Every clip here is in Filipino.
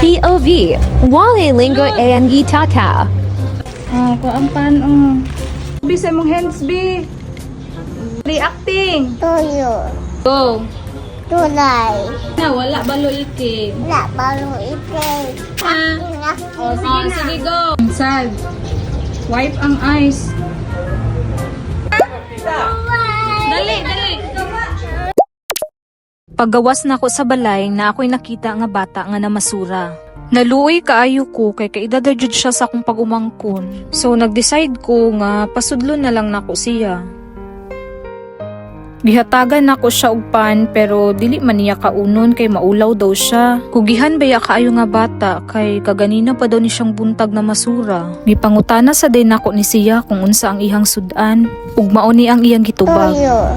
POV, Wale Lingo and Itaka. Kuampan, Bi, sa mong hands, Bi. Reacting. Tuyo. Go. Tulay. Na, wala balo iki. Wala baru ite. Sige, go. Sad. Wipe ang eyes. Dali. Paggawas na ko sa balay na ako'y nakita nga bata nga namasura. Naluoy kaayo ko kay kaedad jud siya sa akong pag-umangkon. So nag-decide ko nga pasudlon na lang nako siya. Gihatagan nako siya og pan pero dili man niya kaunon kay maulaw daw siya. Kugihan baya kaayo nga bata kay kaganina pa daw ni siyang buntag na masura. Gipangutana sa din nako ni siya kung unsa ang ihang sudan ug mao ni ang iyang gitubag. Tuyo.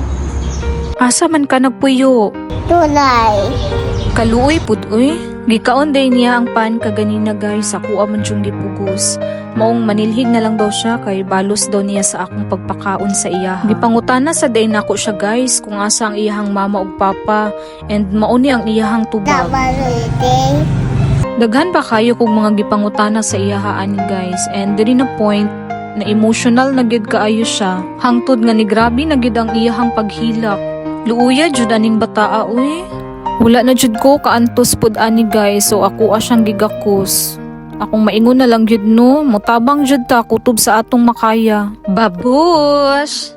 Asa man ka nagpuyo? Tulay. Kaluoy pud oy. Gikaon day niya ang pan kaganina guys, ako man siyang gipugos. Maong manilhig na lang daw siya kay balos daw niya sa akong pagpakaon sa iya. Gipangutana sa day nako siya guys kung asa ang iyahang mama ug papa and mauni ang iyahang Wala tubag. baru ite. Daghan pa kayo kung mga gipangutana sa iyahaan guys and diri na point na emotional na gid kaayo siya. Hangtod nga ni grabe na gid ang iyahang paghilak. Luuya jud aning bataa oy. Wala na jud ko kaantos pud ani guys so ako asyang gigakos. Akong maingon na lang jud no, motabang jud ta kutob sa atong makaya. Babush!